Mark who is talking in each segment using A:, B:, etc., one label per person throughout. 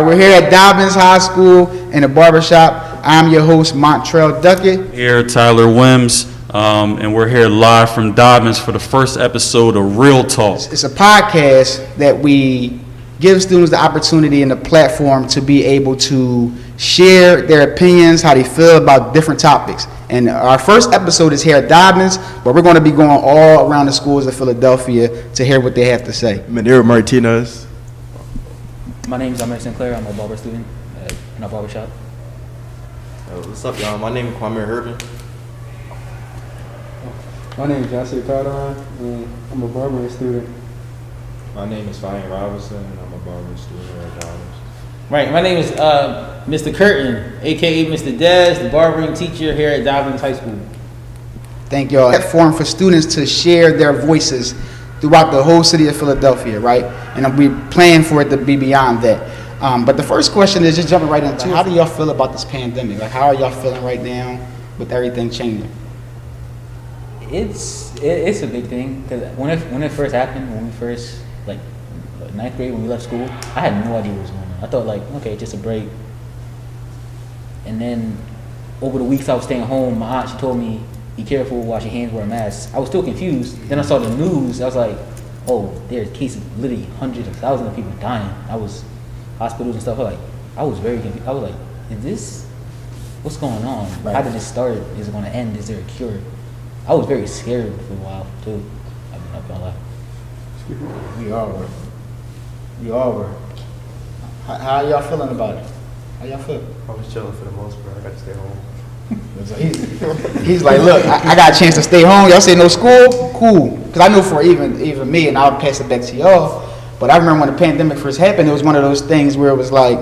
A: right, we're here at Dobbins High School in the barbershop. I'm your host, Montrell Duckett.
B: Here, Tyler Wims, and we're here live from Dobbins for the first episode of Real Talk.
A: It's a podcast that we give students the opportunity and the platform to be able to share their opinions, how they feel about different topics. And our first episode is here at Dobbins, but we're going to be going all around the schools of Philadelphia to hear what they have to say.
C: Manero Martinez.
D: My name is Amir Sinclair. I'm a barber student in our barbershop.
C: What's up, y'all? My name is Kwame Herbin.
E: My name is Jesse Carter. I'm a barbering student.
F: My name is Fine Robinson, and I'm a barbering student here at Dobbins.
D: Right. My name is Mr. Curtin, aka Mr. Dez, the barbering teacher here at Dobbins High School.
A: Thank y'all. Platform for students to share their voices throughout the whole city of Philadelphia, right? And we plan for it to be beyond that. But the first question is just jumping right into how do y'all feel about this pandemic? Like, how are y'all feeling right now with everything changing?
D: It's a big thing because when it first happened, when we first ninth grade when we left school, I had no idea what was going on. I thought okay, just a break. And then over the weeks I was staying home, my aunt, she told me, be careful, wash your hands, wear a mask. I was still confused. Then I saw the news. I was like, oh, there's cases, literally hundreds of thousands of people dying. I was hospitals and stuff. I was very confused. I was like, is this, what's going on? Right. How did this start? Is it going to end? Is there a cure? I was very scared for a while too. I'm not gonna lie.
A: We all were. How y'all feeling about it? How y'all feel?
F: I was chilling for the most part. I got to stay home.
A: He's like, look, I got a chance to stay home. Y'all say no school? Cool. Because I know for even me, and I'll pass it back to y'all, but I remember when the pandemic first happened, it was one of those things where it was like,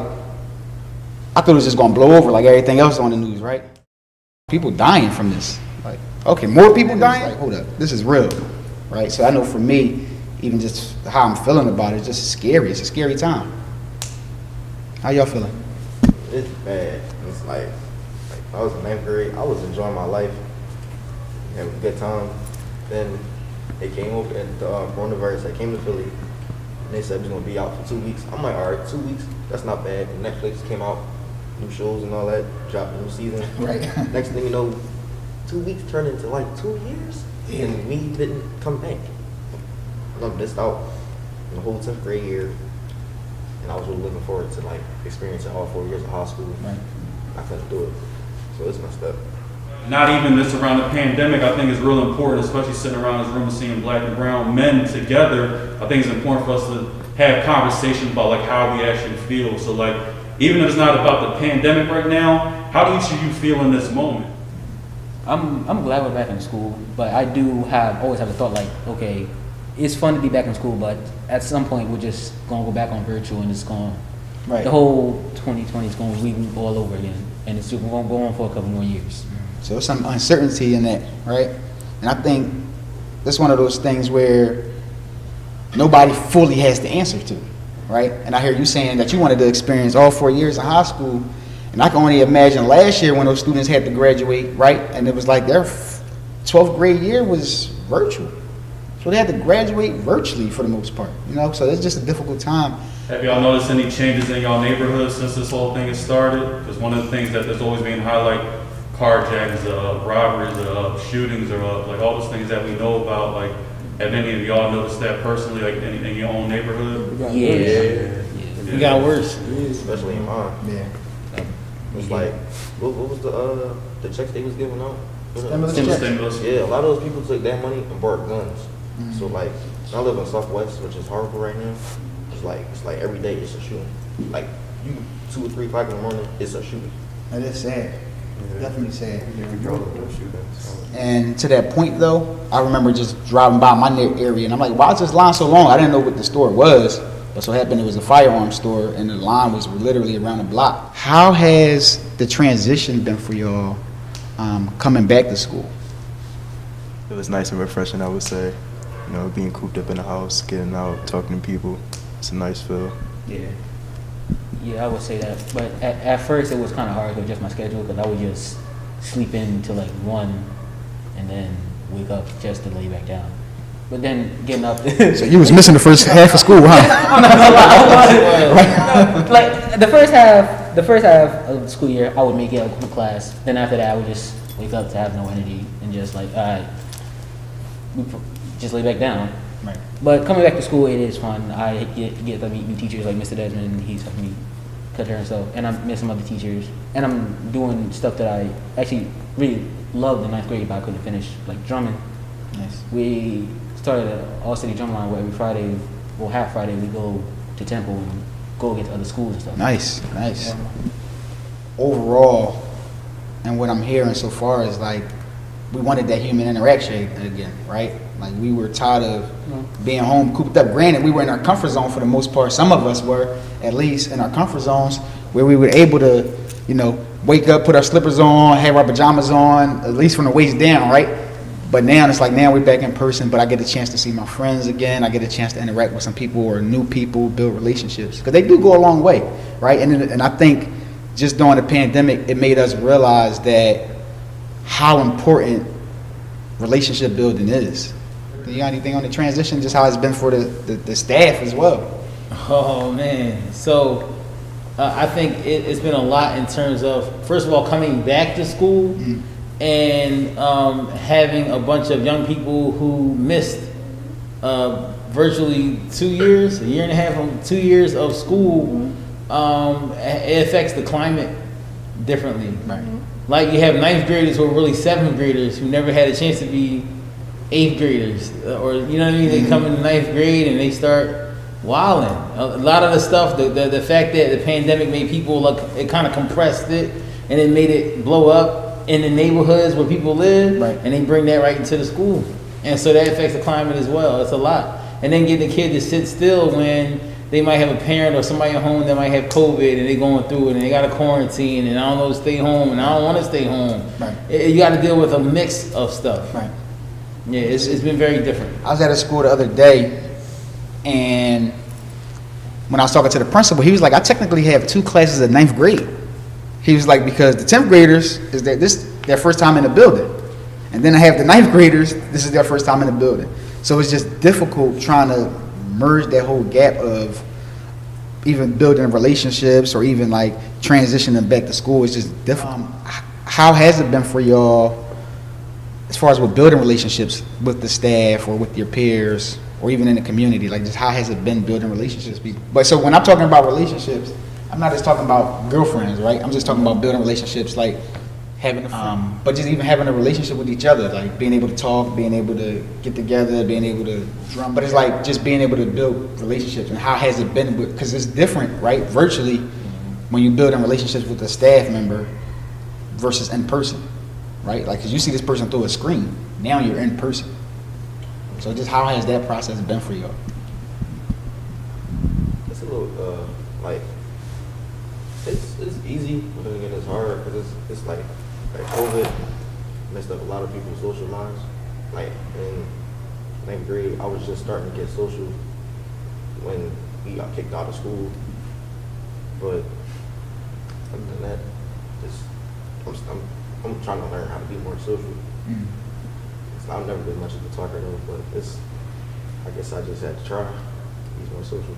A: I thought it was just going to blow over like everything else on the news, right? People dying from this. Like, okay, more people dying? Like, hold up, this is real, right? So I know for me, even just how I'm feeling about it, it's just scary. It's a scary time. How y'all feeling?
C: It's bad. It's like I was in 9th grade. I was enjoying my life, having a good time. Then they came over at the coronavirus. They came to Philly, and they said it was gonna be out for 2 weeks. I'm like, all right, 2 weeks. That's not bad. And Netflix came out, new shows and all that, dropped a new season.
A: Right.
C: Next thing you know, 2 weeks turned into 2 years, and we didn't come back. I missed out in the whole 10th grade year, and I was really looking forward to experiencing all 4 years of high school.
A: Right.
C: I couldn't do it, so it's messed up.
B: Not even just around the pandemic, I think is real important, especially sitting around this room and seeing black and brown men together. I think it's important for us to have conversations about how we actually feel. So even if it's not about the pandemic right now, how do you feel in this moment?
D: I'm glad we're back in school, but I do always have a thought okay, it's fun to be back in school, but at some point we're just gonna go back on virtual and it's going
A: Right.
D: the whole 2020 is going to reboot all over again, and it's just going to go on for a couple more years.
A: So there's some uncertainty in that, right? And I think that's one of those things where nobody fully has the answer to, right? And I hear you saying that you wanted to experience all 4 years of high school, and I can only imagine last year when those students had to graduate, right? And it was like their 12th grade year was virtual. So they had to graduate virtually for the most part, So it's just a difficult time.
B: Have y'all noticed any changes in y'all neighborhood since this whole thing has started? Because one of the things that there's always been carjackings, robberies, shootings, or all those things that we know about. Have any of y'all noticed that personally, in your own neighborhood?
D: Yeah. We got worse.
C: Especially in mine.
A: Yeah.
C: It's what was the checks they was giving out?
B: Stimulus.
C: Yeah, a lot of those people took that money and bought guns. So I live in Southwest, which is horrible right now. It's like every day it's a shooting. You 2 or 3 o'clock in the morning, it's a shooting.
A: That is sad. Definitely sad.
F: Yeah.
A: And to that point, though, I remember just driving by my area, and I'm like, why is this line so long? I didn't know what the store was, but so happened it was a firearms store, and the line was literally around the block. How has the transition been for y'all coming back to school?
C: It was nice and refreshing, I would say. Being cooped up in the house, getting out, talking to people. It's a nice feel.
D: Yeah, I would say that. But at first it was kind of hard to adjust my schedule because I would just sleep in until 1 and then wake up just to lay back down. But then getting up.
A: So you was missing the first half of school, huh?
D: Like the first half of the school year, I would make it up to class. Then after that, I would just wake up to have no energy and just like, all right, just lay back down.
A: Right.
D: But coming back to school, it is fun. I get to meet new teachers like Mr. Desmond. He's helping me cut hair and stuff, and I'm meeting some other teachers, and I'm doing stuff that I actually really loved in 9th grade, but I couldn't finish, like drumming.
A: Nice.
D: We started an all-city drum line where every Friday, well, half Friday, we go to Temple and go against other schools and stuff.
A: Nice. Overall, and what I'm hearing so far is like, we wanted that human interaction again, right? Like we were tired of being home, cooped up. Granted, we were in our comfort zone for the most part. Some of us were, at least, in our comfort zones where we were able to, wake up, put our slippers on, have our pajamas on, at least from the waist down, right? But now it's like, now we're back in person, but I get a chance to see my friends again. I get a chance to interact with some people or new people, build relationships, because they do go a long way, right? And I think just during the pandemic, it made us realize that how important relationship building is. You got anything on the transition, just how it's been for the staff as well?
G: Oh man, so I think it's been a lot in terms of, first of all, coming back to school and having a bunch of young people who missed virtually 2 years, a year and a half, 2 years of school. It affects the climate differently.
A: Right.
G: Like you have 9th graders who are really 7th graders who never had a chance to be 8th graders, or you know what I mean? They come into 9th grade and they start wilding. A lot of the stuff, the fact that the pandemic made people look, it kind of compressed it, and it made it blow up in the neighborhoods where people live,
A: right.
G: And they bring that right into the school, and so that affects the climate as well. It's a lot, and then getting the kid to sit still when they might have a parent or somebody at home that might have COVID and they're going through it and they got to quarantine and I don't know to stay home and I don't want to stay home.
A: Right.
G: You got to deal with a mix of stuff.
A: Right.
G: Yeah, it's been very different.
A: I was at a school the other day, and when I was talking to the principal, he was like, I technically have 2 classes at 9th grade. He was like, because the 10th graders, this their first time in the building. And then I have the 9th graders, this is their first time in the building. So it's just difficult trying to merge that whole gap of even building relationships or even like transitioning back to school. It's just difficult. How has it been for y'all as far as with building relationships with the staff or with your peers or even in the community? Like, just how has it been building relationships with people? But so when I'm talking about relationships, I'm not just talking about girlfriends, right? I'm just talking about building relationships, like having a friend, but just even having a relationship with each other, like being able to talk, being able to get together, being able to drum. But it's like just being able to build relationships. And how has it been? Because it's different, right? Virtually, when you build in relationships with a staff member versus in person, right? Like, because you see this person through a screen, now you're in person. So just how has that process been for you?
C: It's a little like it's easy, but then again it's hard because it's like COVID messed up a lot of people's social lives. Like in 9th grade, I was just starting to get social when we got kicked out of school. But other than that, I'm trying to learn how to be more social. I've never been much of a talker though, but I guess I just had to try to be more social.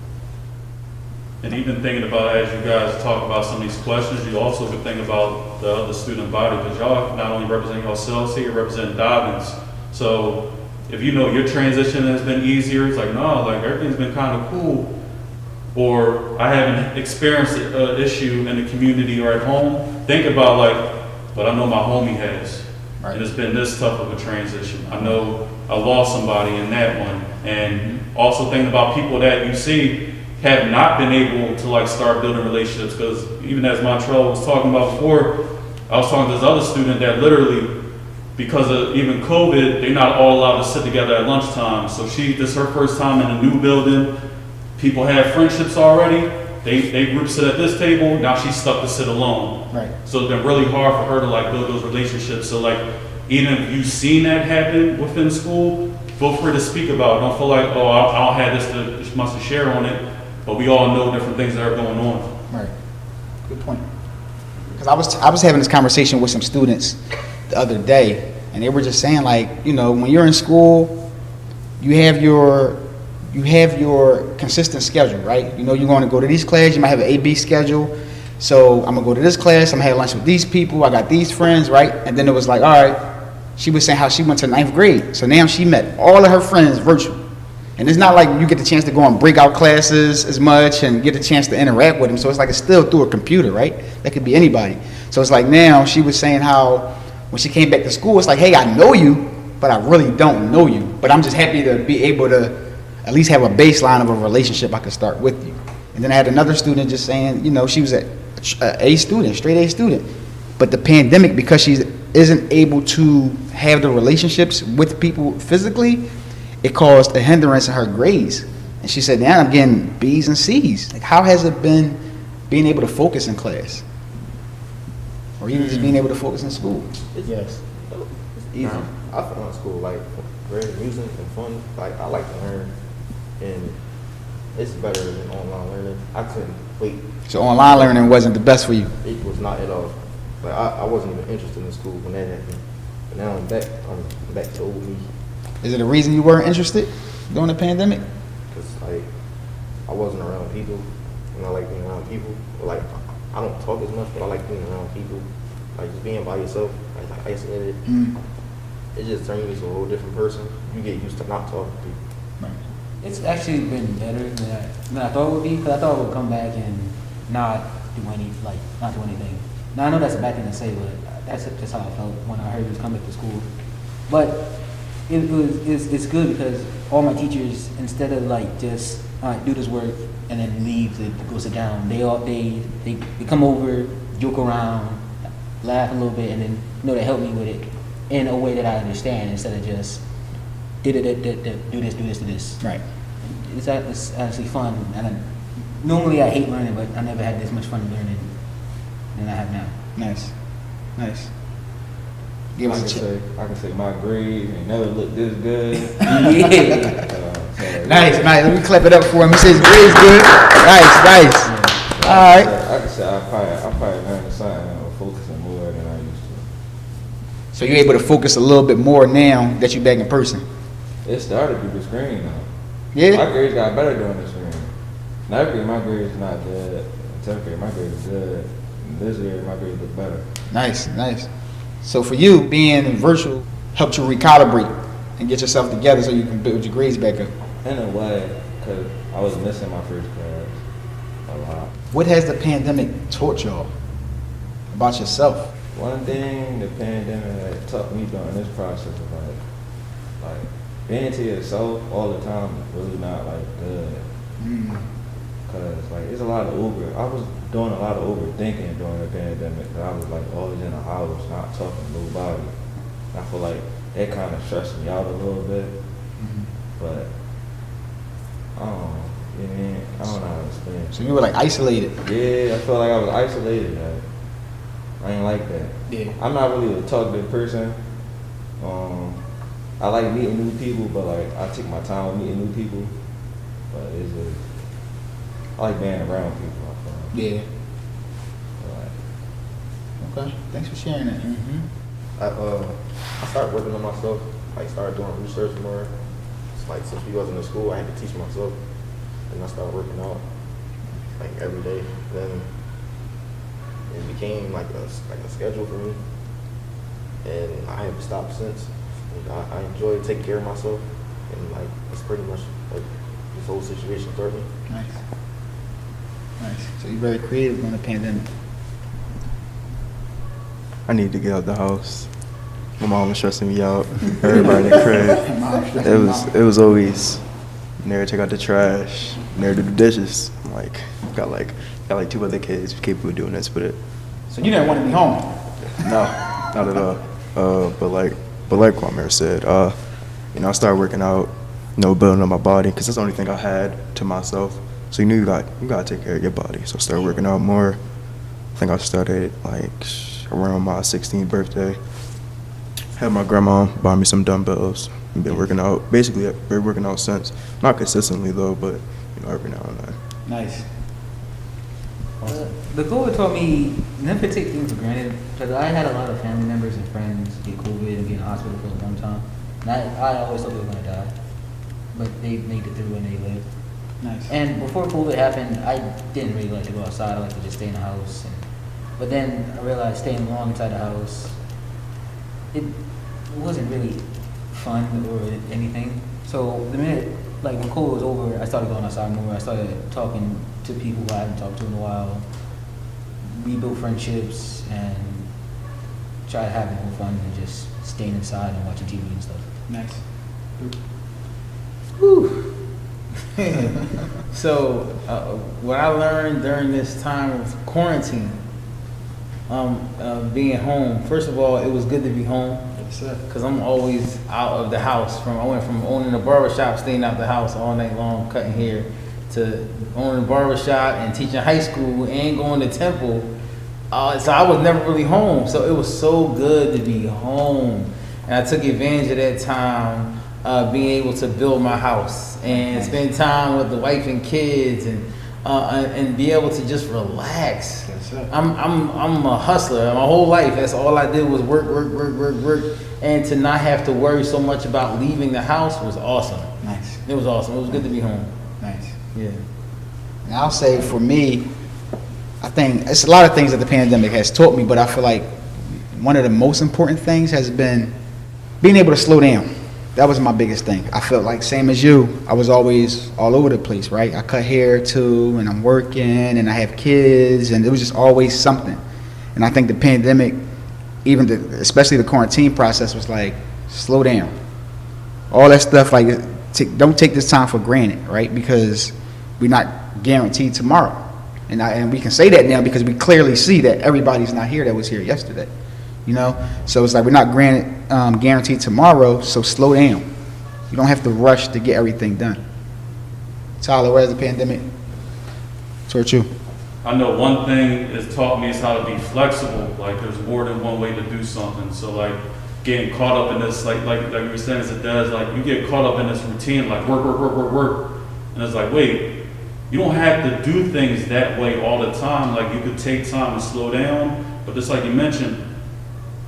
B: And even thinking about, as you guys talk about some of these questions, you also could think about the other student body, because y'all not only represent yourselves here, you represent Dobbins. So if you know your transition has been easier, it's like, no, like everything's been kind of cool. Or I haven't experienced an issue in the community or at home, think about like, but I know my homie has. Right. And it's been this tough of a transition. I know I lost somebody in that one. And also thinking about people that you see have not been able to like start building relationships, because even as Montreal was talking about before, I was talking to this other student that literally, because of even COVID, they're not all allowed to sit together at lunchtime. So this is her first time in a new building. People have friendships already. They group sit at this table. Now she's stuck to sit alone.
A: Right. So
B: it's been really hard for her to like build those relationships. So like, even if you've seen that happen within school, feel free to speak about it. Don't feel like, oh, I don't have this much to share on it. But we all know different things that are going on.
A: Right. Good point. Because I was having this conversation with some students the other day, and they were just saying, like, you know, when you're in school, you have your consistent schedule, right? You know you're going to go to these classes. You might have an A/B schedule. So I'm gonna go to this class. I'm gonna have lunch with these people. I got these friends, right? And then it was like, all right. She was saying how she went to 9th grade. So now she met all of her friends virtual. And it's not like you get the chance to go on breakout classes as much and get the chance to interact with them. So it's like it's still through a computer, right? That could be anybody. So it's like now she was saying how when she came back to school, it's like, hey, I know you, but I really don't know you. But I'm just happy to be able to at least have a baseline of a relationship I could start with you. And then I had another student just saying, you know, she was a A student, straight A student. But the pandemic, because she isn't able to have the relationships with people physically, it caused a hindrance in her grades. And she said, now I'm getting B's and C's. Like, how has it been being able to focus in class? Or even just being able to focus in school?
G: Yes.
C: It's easy. I found school like very amusing and fun. Like I like to learn, and it's better than online learning. I couldn't wait.
A: So online learning wasn't the best for you?
C: It was not at all. Like I wasn't even interested in school when that happened. But now I'm back to old me.
A: Is it a reason you weren't interested during the pandemic?
C: Cause like I wasn't around people, and I like being around people. But like I don't talk as much, but I like being around people. Like just being by yourself, like isolated. It just turned you into a whole different person. You get used to not talking to people.
D: It's actually been better than I thought it would be, because I thought it would come back and not do anything. Now I know that's a bad thing to say, but that's just how I felt when I heard he was coming to school. But it's good because all my teachers, instead of like just do this work and then leave to go sit down, they come over, joke around, laugh a little bit, and then they help me with it in a way that I understand instead of just do this.
A: Right.
D: It's actually fun, and normally I hate learning, but I never had this much fun learning than I have now.
A: Nice.
F: I can say my grades ain't never looked this good.
D: Yeah.
A: Nice. Let me clap it up for him. He says grades good. Nice. All right.
F: I can say I probably learned something or focusing more than I used to.
A: So you're able to focus a little bit more now that you're back in person.
F: It started through the screen though.
A: Yeah.
F: My grades got better during the screen. 9th grade, my grades not good. 10th grade, my grades good. This year, my grades look better.
A: Nice. So for you, being virtual helped you recalibrate and get yourself together so you can build your grades back up.
F: In a way, because I was missing my first class a lot.
A: What has the pandemic taught y'all about yourself?
F: One thing the pandemic had taught me during this process was like being to yourself all the time is really not like good. Cause like it's a lot of I was doing a lot of overthinking during the pandemic. Cause I was like always in the house, not talking to nobody. I feel like that kind of stressed me out a little bit. But I don't know. I don't know how to explain.
A: So you were like isolated.
F: Yeah, I felt like I was isolated. Like, I ain't like that.
A: Yeah.
F: I'm not really a talkative person. I like meeting new people, but like I take my time with meeting new people. But it's just I like being around people. I feel.
A: Yeah. Okay. Thanks for sharing that.
C: I started working on myself. Like started doing research more. It's like since we wasn't in school, I had to teach myself, and I started working out like every day. Then it became like a schedule for me, and I haven't stopped since. I enjoy taking care of myself, and like that's pretty much like this whole situation taught me.
A: Nice. So you're very creative during the pandemic.
H: I need to get out the house. My mom was stressing me out. Everybody in the crib. It was always never take out the trash, never do the dishes. I'm like got like 2 other kids capable of doing this, but
A: So you didn't want to be home.
H: no, not at all. But like Kwame said, I started working out, building up my body because that's the only thing I had to myself. So you gotta take care of your body. So I started working out more. I think I started like around my 16th birthday. Had my grandma buy me some dumbbells. I've been working out. Basically, I've been working out since. Not consistently though, but every now and then.
A: Nice.
D: The COVID taught me never take things for granted, because I had a lot of family members and friends get COVID and be in the hospital for a long time. And I always thought they were going to die. but they made it through and they lived.
A: Nice.
D: And before COVID happened, I didn't really like to go outside. I like to just stay in the house. But then I realized staying long inside the house, it wasn't really fun or anything. So the minute, like when COVID was over, I started going outside more. I started talking to people who I haven't talked to in a while. Rebuild friendships and try having more fun than just staying inside and watching TV and stuff.
A: Nice.
G: Whew. So, what I learned during this time of quarantine, being home. First of all, it was good to be home.
A: Yes, sir.
G: Cause I'm always out of the house. I went from owning a barbershop, staying out the house all night long, cutting hair, to owning a barbershop and teaching high school and going to temple. So I was never really home. So it was so good to be home, and I took advantage of that time, being able to build my house and spend time with the wife and kids, and be able to just relax.
A: Yes, sir.
G: I'm a hustler. My whole life, that's all I did was work, and to not have to worry so much about leaving the house was awesome.
A: Nice.
G: It was awesome. It was good to be home.
A: Nice.
G: Yeah.
A: And I'll say for me, I think it's a lot of things that the pandemic has taught me, but I feel like one of the most important things has been being able to slow down. That was my biggest thing. I felt like, same as you, I was always all over the place, right? I cut hair too, and I'm working, and I have kids, and it was just always something. And I think the pandemic, especially the quarantine process, was like, slow down. All that stuff, like, don't take this time for granted, right? Because we're not guaranteed tomorrow. And we can say that now because we clearly see that everybody's not here that was here yesterday. You know, so it's like we're not guaranteed tomorrow, so slow down. You don't have to rush to get everything done. Tyler, where's the pandemic toward you?
B: I know one thing it's taught me is how to be flexible. Like there's more than one way to do something. So like getting caught up in this, like we were saying as it does, like you get caught up in this routine, like work. And it's like, wait, you don't have to do things that way all the time. Like you could take time and slow down, but just like you mentioned,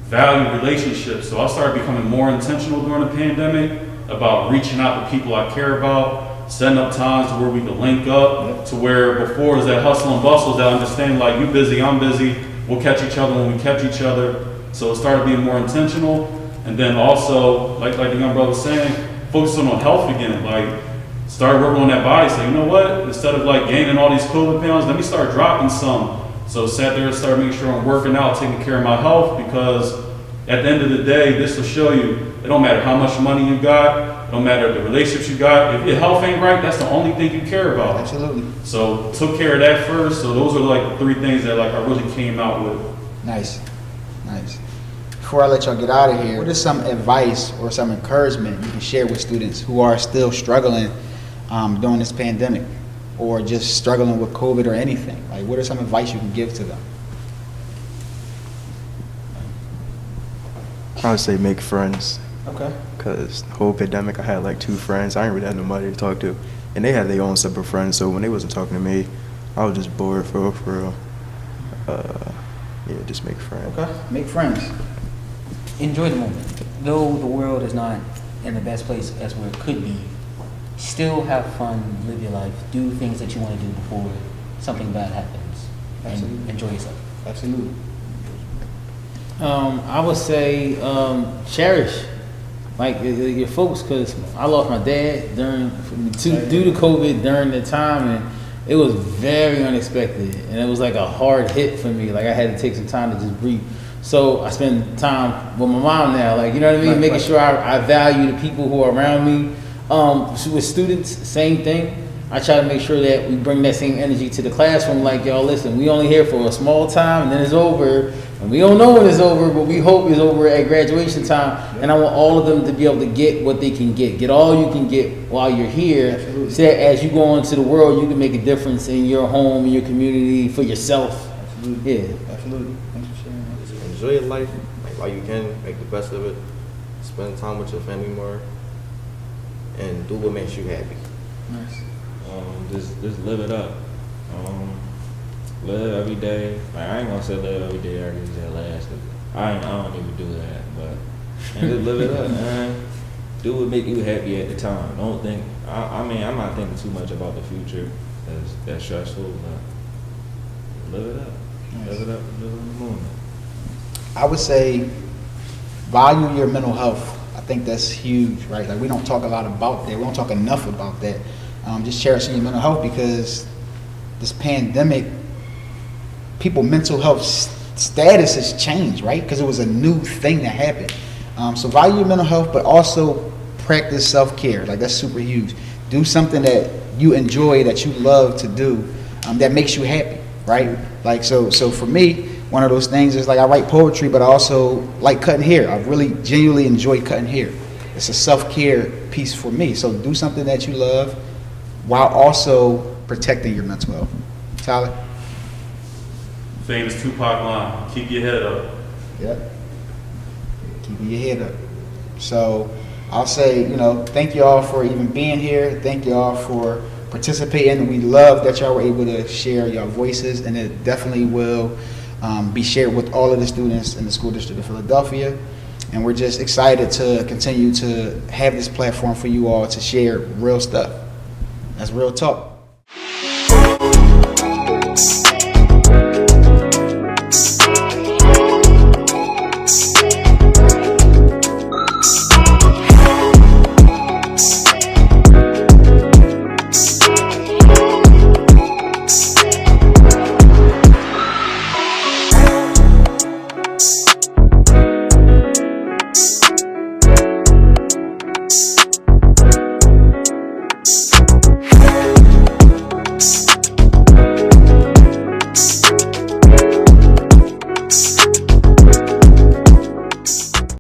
B: value relationships. So I started becoming more intentional during the pandemic about reaching out to people I care about, setting up times to where we could link up, to where before it was that hustle and bustle, that understanding like you busy, I'm busy, we'll catch each other when we catch each other. So it started being more intentional. And then also, like the young brother was saying, focusing on health again. Like started working on that body. So you know what? Instead of like gaining all these COVID pounds, let me start dropping some. So sat there and started making sure I'm working out, taking care of my health, because at the end of the day, this will show you, it don't matter how much money you got, it don't matter the relationships you got, if your health ain't right, that's the only thing you care about.
A: Absolutely.
B: So took care of that first. So those are like the three things that like I really came out with.
A: Nice. Before I let y'all get out of here, what is some advice or some encouragement you can share with students who are still struggling during this pandemic, or just struggling with COVID or anything? Like, what are some advice you can give to them?
H: I would say make friends.
A: Okay.
H: Because the whole pandemic, I had like 2 friends. I didn't really have nobody to talk to. And they had their own separate friends, so when they wasn't talking to me, I was just bored for real. Yeah, just make friends.
A: Okay. Make friends.
D: Enjoy the moment. Though the world is not in the best place as where it could be, still have fun, live your life, do things that you want to do before something bad happens,
A: Absolutely.
D: and enjoy yourself.
A: Absolutely.
G: I would say cherish like your folks, because I lost my dad due to COVID during the time, and it was very unexpected, and it was like a hard hit for me. Like I had to take some time to just breathe. So I spend time with my mom now, like, you know what I mean, making sure I value the people who are around me. With students, same thing. I try to make sure that we bring that same energy to the classroom. Like, y'all, listen, we only here for a small time, and then it's over. And we don't know when it's over, but we hope it's over at graduation time. And I want all of them to be able to get what they can get. Get all you can get while you're here.
A: Absolutely.
G: So that as you go into the world, you can make a difference in your home, in your community, for yourself.
A: Absolutely.
G: Yeah.
A: Absolutely. Thanks for sharing that.
C: Just enjoy your life, like while you can, make the best of it. Spend time with your family more, and do what makes you happy.
A: Nice.
F: Just live it up. Live every day. Like I ain't gonna say live every day every day last. 'Cause I don't even do that. But and just live it up, man. do what make you happy at the time. Don't think. I mean, I'm not thinking too much about the future. That's stressful. But live it up. Live it up. Live in the moment.
A: I would say value your mental health. I think that's huge, right? Like we don't talk a lot about that. We don't talk enough about that. Just cherishing your mental health because this pandemic, people's mental health status has changed, right? Because it was a new thing that happened. So value your mental health, but also practice self-care. Like that's super huge. Do something that you enjoy, that you love to do, that makes you happy, right? Like so for me, one of those things is like I write poetry, but I also like cutting hair. I really genuinely enjoy cutting hair. It's a self-care piece for me. So do something that you love while also protecting your mental health. Tyler?
B: Famous Tupac line, keep your head up.
A: Yep. Keeping your head up. So I'll say, thank you all for even being here. Thank you all for participating. We love that y'all were able to share your voices, and it definitely will be shared with all of the students in the school district of Philadelphia. And we're just excited to continue to have this platform for you all to share real stuff. That's real talk.